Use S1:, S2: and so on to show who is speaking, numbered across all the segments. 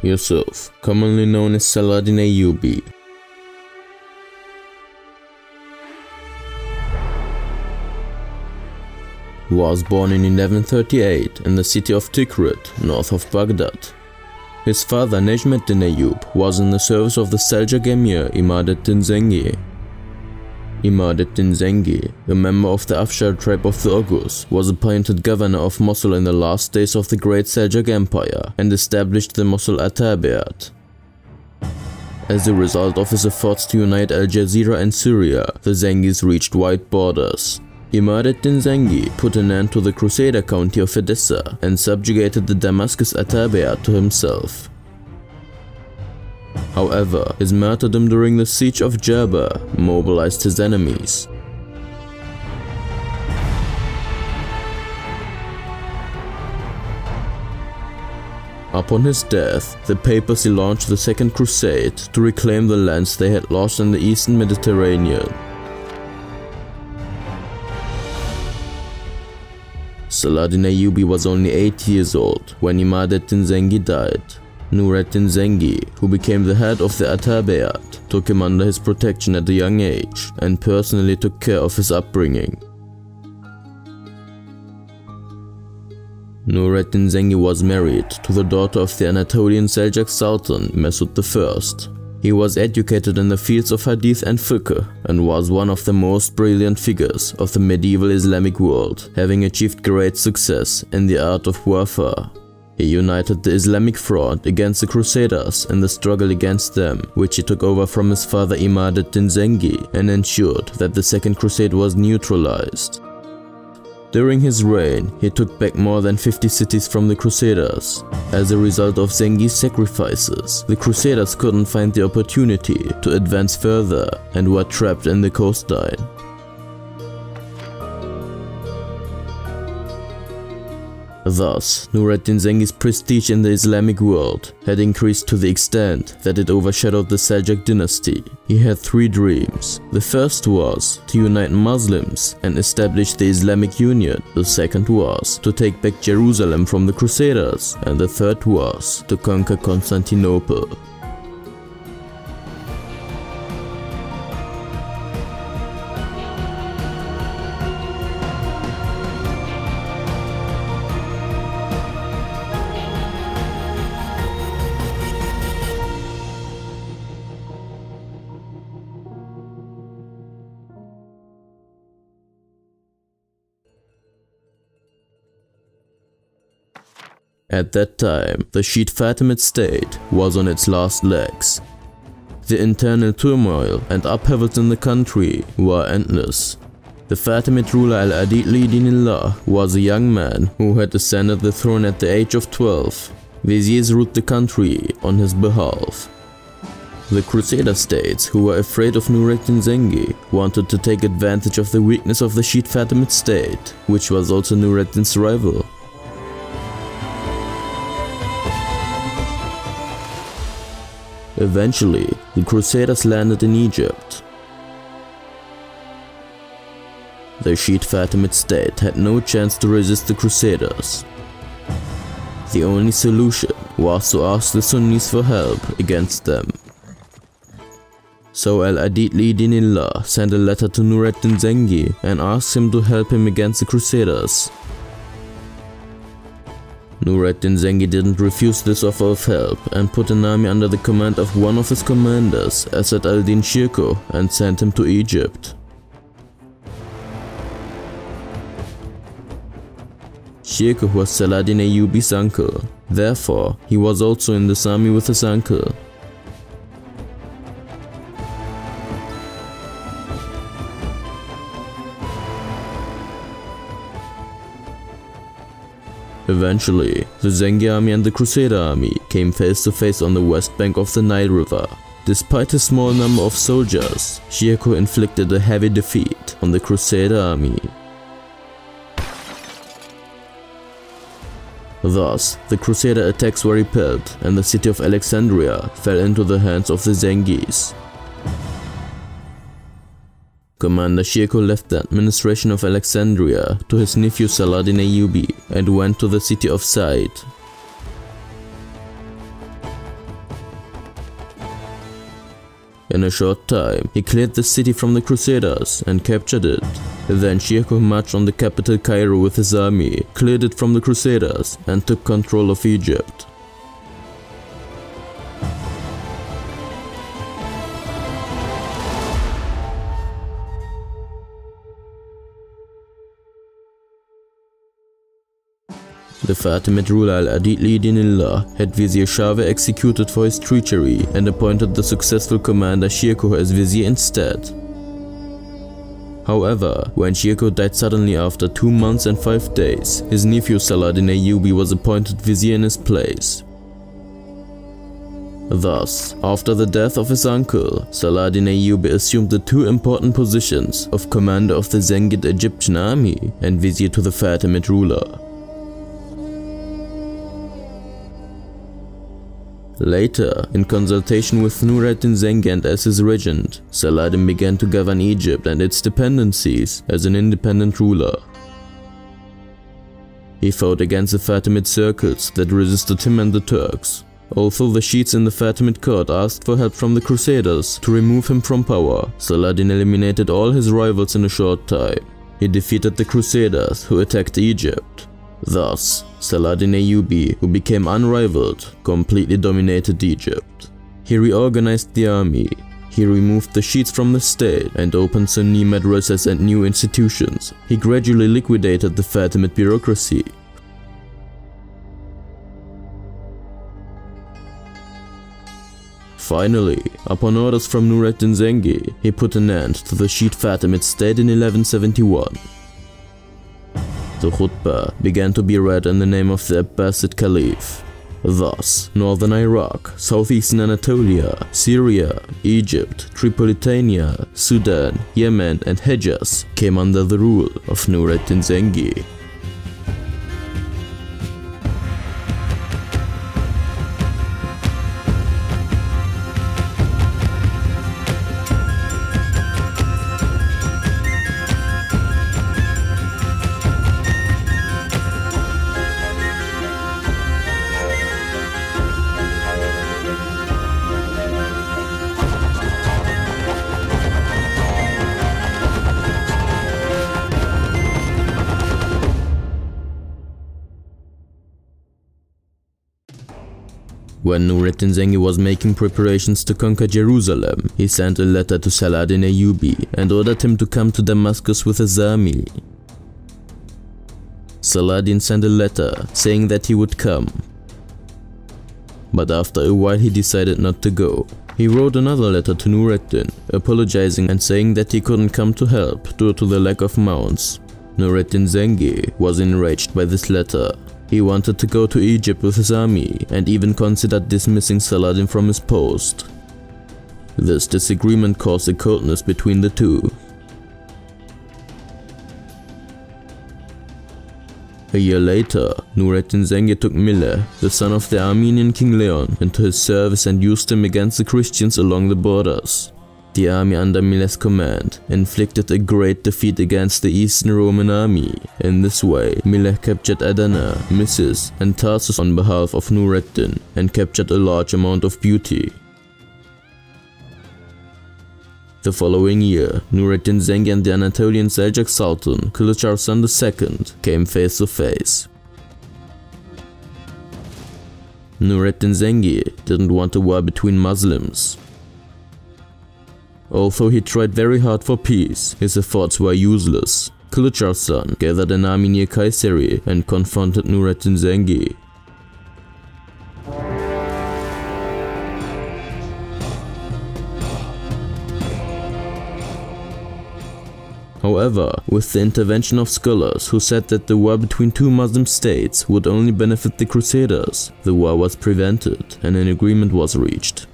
S1: Yusuf, commonly known as Saladin Ayyubi, was born in 1138 in the city of Tikrit, north of Baghdad. His father Najmuddin Ayyub was in the service of the Seljuk Emir Imaduddin Zengi. Imaduddin Zengi, a member of the Afshar tribe of the Oghuz, was appointed governor of Mosul in the last days of the Great Seljuk Empire and established the Mosul Atabeat. As a result of his efforts to unite Al Jazeera and Syria, the Zengis reached wide borders. Imaduddin Zengi put an end to the Crusader county of Edessa and subjugated the Damascus Atabeat to himself. However, his martyrdom during the siege of Jaffa mobilized his enemies. Upon his death, the papacy launched the Second Crusade to reclaim the lands they had lost in the eastern Mediterranean. Saladin Ayyubi was only 8 years old when Imaduddin Zengi died. Nureddin Zengi, who became the head of the Atabeat, took him under his protection at a young age and personally took care of his upbringing. Nureddin Zengi was married to the daughter of the Anatolian Seljuk Sultan Mesud I. He was educated in the fields of hadith and fiqh and was one of the most brilliant figures of the medieval Islamic world, having achieved great success in the art of warfare. He united the Islamic front against the Crusaders in the struggle against them, which he took over from his father Imaduddin Zengi, and ensured that the Second Crusade was neutralized. During his reign, he took back more than 50 cities from the Crusaders. As a result of Zengi's sacrifices, the Crusaders couldn't find the opportunity to advance further and were trapped in the coastline. Thus, Nureddin Zengi's prestige in the Islamic world had increased to the extent that it overshadowed the Seljuk dynasty. He had 3 dreams. The first was to unite Muslims and establish the Islamic Union. The second was to take back Jerusalem from the Crusaders. And the third was to conquer Constantinople. At that time, the Shiite Fatimid state was on its last legs. The internal turmoil and upheavals in the country were endless. The Fatimid ruler Al-Adid li-Dinillah was a young man who had ascended the throne at the age of 12. Viziers ruled the country on his behalf. The Crusader states, who were afraid of Nureddin Zengi, wanted to take advantage of the weakness of the Shiite Fatimid state, which was also Nureddin's rival. Eventually, the Crusaders landed in Egypt. The Shiite Fatimid state had no chance to resist the Crusaders. The only solution was to ask the Sunnis for help against them. So Al-Adid li-Dinillah sent a letter to Nureddin Zengi and asked him to help him against the Crusaders. Nureddin Zengi didn't refuse this offer of help and put an army under the command of one of his commanders, Asad al-Din Shirkuh, and sent him to Egypt. Shirkuh was Saladin Ayyubi's uncle, therefore he was also in this army with his uncle. Eventually, the Zengi army and the Crusader army came face to face on the west bank of the Nile River. Despite his small number of soldiers, Shirkuh inflicted a heavy defeat on the Crusader army. Thus, the Crusader attacks were repelled and the city of Alexandria fell into the hands of the Zengis. Commander Shirkuh left the administration of Alexandria to his nephew Saladin Ayyubi and went to the city of Said. In a short time, he cleared the city from the Crusaders and captured it. Then Shirkuh marched on the capital Cairo with his army, cleared it from the Crusaders, and took control of Egypt. The Fatimid ruler Al-Adid Lidinillah had Vizier Shahve executed for his treachery and appointed the successful commander Shirkuh as vizier instead. However, when Shirkuh died suddenly after 2 months and 5 days, his nephew Saladin Ayyubi was appointed vizier in his place. Thus, after the death of his uncle, Saladin Ayyubi assumed the 2 important positions of commander of the Zengid Egyptian army and vizier to the Fatimid ruler. Later, in consultation with Nur ad-Din Zengi and as his regent, Saladin began to govern Egypt and its dependencies as an independent ruler. He fought against the Fatimid circles that resisted him and the Turks. Although the Shiites in the Fatimid court asked for help from the Crusaders to remove him from power, Saladin eliminated all his rivals in a short time. He defeated the Crusaders who attacked Egypt. Thus, Saladin Ayyubi, who became unrivaled, completely dominated Egypt. He reorganized the army. He removed the Shiites from the state and opened Sunni madrasas and new institutions. He gradually liquidated the Fatimid bureaucracy. Finally, upon orders from Nur ad-Din Zengi, he put an end to the Shiite Fatimid state in 1171. The khutbah began to be read in the name of the Abbasid Caliph. Thus, northern Iraq, southeastern Anatolia, Syria, Egypt, Tripolitania, Sudan, Yemen and Hejaz came under the rule of Nur ad-Din Zengi. When Nur ad-Din Zengi was making preparations to conquer Jerusalem, he sent a letter to Saladin Ayyubi and ordered him to come to Damascus with his army. Saladin sent a letter saying that he would come. But after a while he decided not to go. He wrote another letter to Nur ad-Din, apologizing and saying that he couldn't come to help due to the lack of mounts. Nur ad-Din Zengi was enraged by this letter. He wanted to go to Egypt with his army and even considered dismissing Saladin from his post. This disagreement caused a coldness between the two. A year later, Nur ad-Din Zengi took Mileh, the son of the Armenian King Leon, into his service and used him against the Christians along the borders. The army under Mileh's command inflicted a great defeat against the Eastern Roman army. In this way, Mileh captured Adana, Missis and Tarsus on behalf of Nur ad-Din and captured a large amount of booty. The following year, Nur ad-Din Zengi and the Anatolian Seljuk Sultan Kılıç Arslan II came face to face. Nur ad-Din Zengi didn't want a war between Muslims. Although he tried very hard for peace, his efforts were useless. Kılıç Arslan gathered an army near Kayseri and confronted Nur ad-Din Zengi. However, with the intervention of scholars who said that the war between 2 Muslim states would only benefit the Crusaders, the war was prevented and an agreement was reached.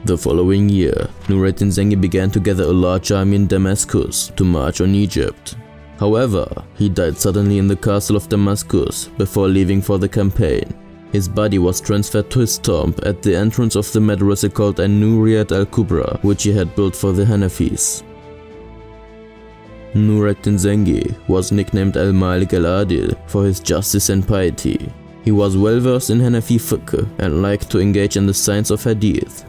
S1: The following year, Nur ad-Din Zengi began to gather a large army in Damascus to march on Egypt. However, he died suddenly in the castle of Damascus before leaving for the campaign. His body was transferred to his tomb at the entrance of the madrasa called An-Nuriyat al-Kubra, which he had built for the Hanafis. Nur ad-Din Zengi was nicknamed Al-Malik al-Adil for his justice and piety. He was well versed in Hanafi fiqh and liked to engage in the science of hadith.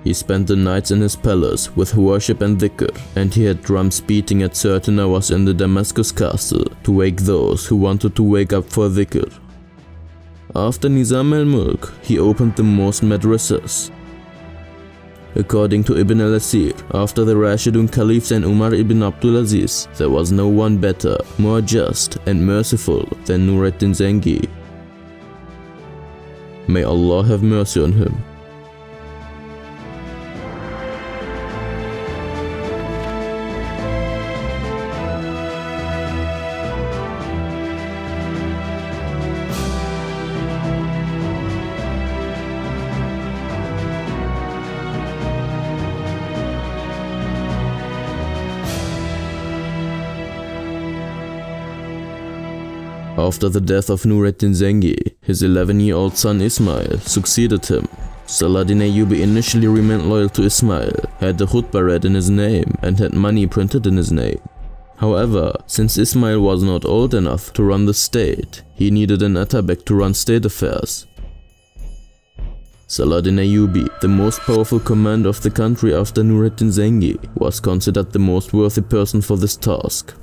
S1: He spent the nights in his palace with worship and dhikr, and he had drums beating at certain hours in the Damascus castle to wake those who wanted to wake up for dhikr. After Nizam al-Mulk, he opened the most madrasas. According to Ibn al-Asir, after the Rashidun Caliphs and Umar ibn Abdulaziz, there was no one better, more just and merciful than Nureddin Zengi. May Allah have mercy on him. After the death of Nureddin Zengi, his 11-year-old son Ismail succeeded him. Saladin Ayyubi initially remained loyal to Ismail, had the khutbah read in his name, and had money printed in his name. However, since Ismail was not old enough to run the state, he needed an Atabek to run state affairs. Saladin Ayyubi, the most powerful commander of the country after Nureddin Zengi, was considered the most worthy person for this task.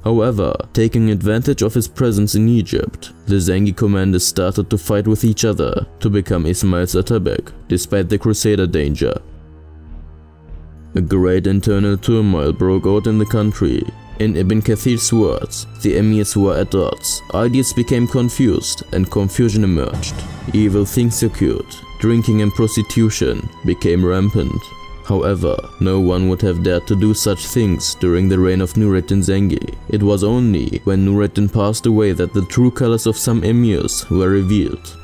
S1: However, taking advantage of his presence in Egypt, the Zengi commanders started to fight with each other to become Ismail's Atabek, despite the Crusader danger. A great internal turmoil broke out in the country. In Ibn Kathir's words, the emirs were at odds, ideas became confused, and confusion emerged. Evil things occurred, drinking and prostitution became rampant. However, no one would have dared to do such things during the reign of Nureddin Zengi. It was only when Nureddin passed away that the true colors of some emirs were revealed.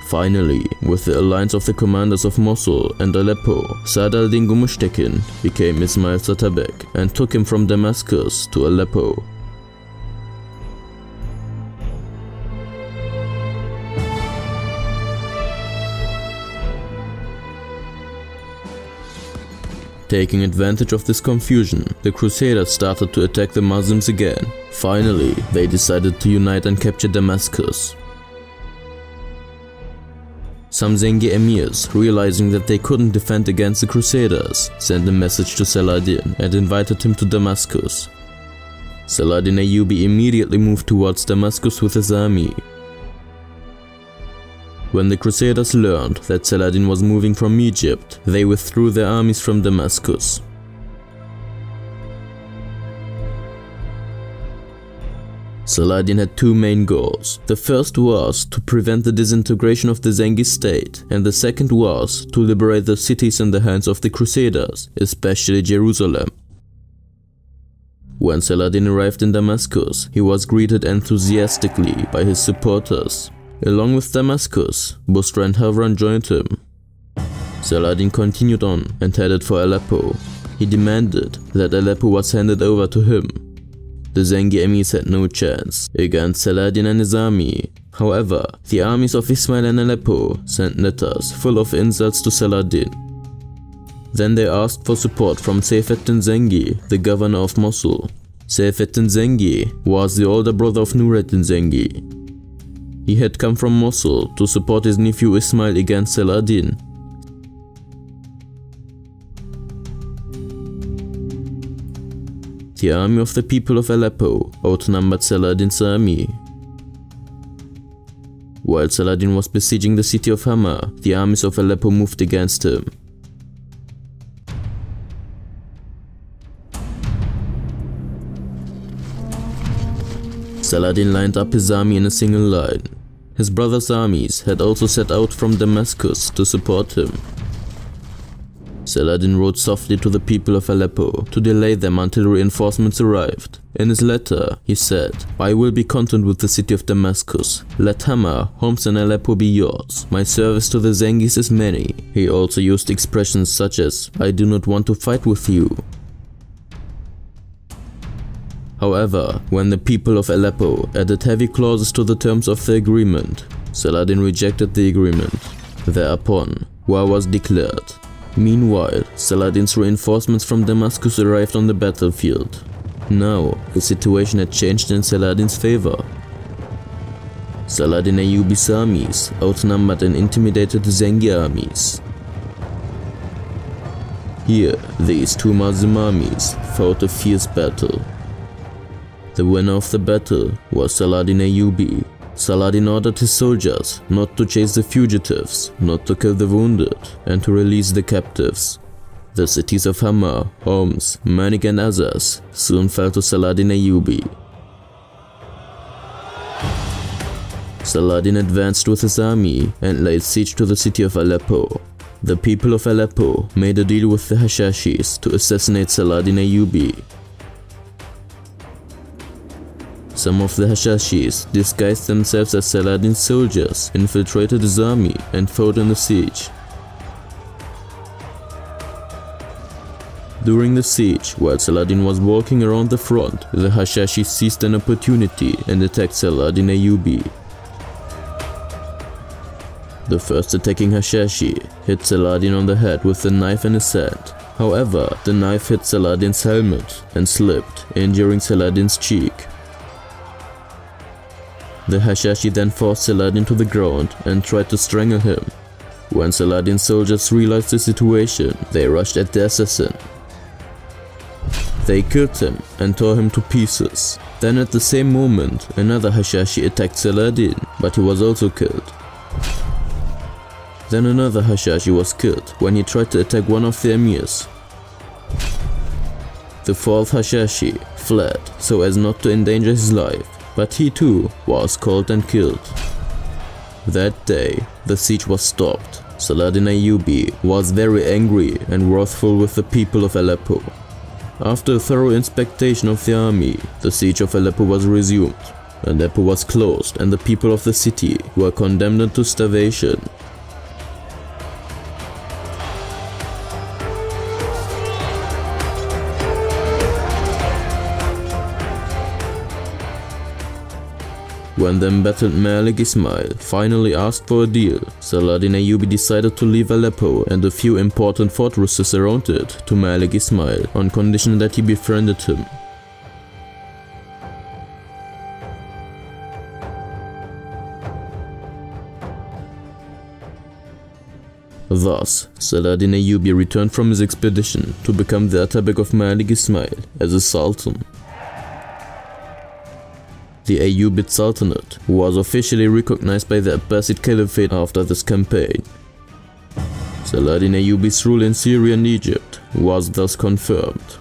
S1: Finally, with the alliance of the commanders of Mosul and Aleppo, Sa'd al-Din Gumushtakin became Ismail's Atabek and took him from Damascus to Aleppo. Taking advantage of this confusion, the Crusaders started to attack the Muslims again. Finally, they decided to unite and capture Damascus. Some Zengi emirs, realizing that they couldn't defend against the Crusaders, sent a message to Saladin and invited him to Damascus. Saladin Ayyubi immediately moved towards Damascus with his army. When the Crusaders learned that Saladin was moving from Egypt, they withdrew their armies from Damascus. Saladin had two main goals. The first was to prevent the disintegration of the Zengi state, and the second was to liberate the cities in the hands of the Crusaders, especially Jerusalem. When Saladin arrived in Damascus, he was greeted enthusiastically by his supporters. Along with Damascus, Busra and Havran joined him. Saladin continued on and headed for Aleppo. He demanded that Aleppo was handed over to him. The Zengi emirs had no chance against Saladin and his army. However, the armies of Ismail and Aleppo sent letters full of insults to Saladin. Then they asked for support from Seyfeddin Zengi, the governor of Mosul. Seyfeddin Zengi was the older brother of Nureddin Zengi. He had come from Mosul to support his nephew Ismail against Saladin. The army of the people of Aleppo outnumbered Saladin's army. While Saladin was besieging the city of Hama, the armies of Aleppo moved against him. Saladin lined up his army in a single line. His brother's armies had also set out from Damascus to support him. Saladin wrote softly to the people of Aleppo to delay them until reinforcements arrived. In his letter, he said, "I will be content with the city of Damascus. Let Hama, Homs and Aleppo be yours. My service to the Zengis is many." He also used expressions such as, "I do not want to fight with you." However, when the people of Aleppo added heavy clauses to the terms of the agreement, Saladin rejected the agreement. Thereupon, war was declared. Meanwhile, Saladin's reinforcements from Damascus arrived on the battlefield. Now, the situation had changed in Saladin's favor. Saladin Ayyubi's armies outnumbered and intimidated the Zengi armies. Here, these two Muslim armies fought a fierce battle. The winner of the battle was Saladin Ayyubi. Saladin ordered his soldiers not to chase the fugitives, not to kill the wounded, and to release the captives. The cities of Hama, Homs, Manik and others soon fell to Saladin Ayyubi. Saladin advanced with his army and laid siege to the city of Aleppo. The people of Aleppo made a deal with the Hashashis to assassinate Saladin Ayyubi. Some of the Hashashis disguised themselves as Saladin's soldiers, infiltrated his army and fought in the siege. During the siege, while Saladin was walking around the front, the Hashashis seized an opportunity and attacked Saladin Ayyubi. The first attacking Hashashi hit Saladin on the head with a knife in his hand. However, the knife hit Saladin's helmet and slipped, injuring Saladin's cheek. The Hashashi then forced Saladin to the ground and tried to strangle him. When Saladin's soldiers realized the situation, they rushed at the assassin. They killed him and tore him to pieces. Then at the same moment, another Hashashi attacked Saladin, but he was also killed. Then another Hashashi was killed when he tried to attack one of the emirs. The fourth Hashashi fled so as not to endanger his life, but he too was caught and killed. That day, the siege was stopped. Saladin Ayyubi was very angry and wrathful with the people of Aleppo. After a thorough inspection of the army, the siege of Aleppo was resumed. Aleppo was closed and the people of the city were condemned to starvation. When the embattled Malik Ismail finally asked for a deal, Saladin Ayyubi decided to leave Aleppo and a few important fortresses around it to Malik Ismail on condition that he befriended him. Thus, Saladin Ayyubi returned from his expedition to become the Atabek of Malik Ismail as a sultan. The Ayyubid Sultanate was officially recognized by the Abbasid Caliphate after this campaign. Saladin Ayyubi's rule in Syria and Egypt was thus confirmed.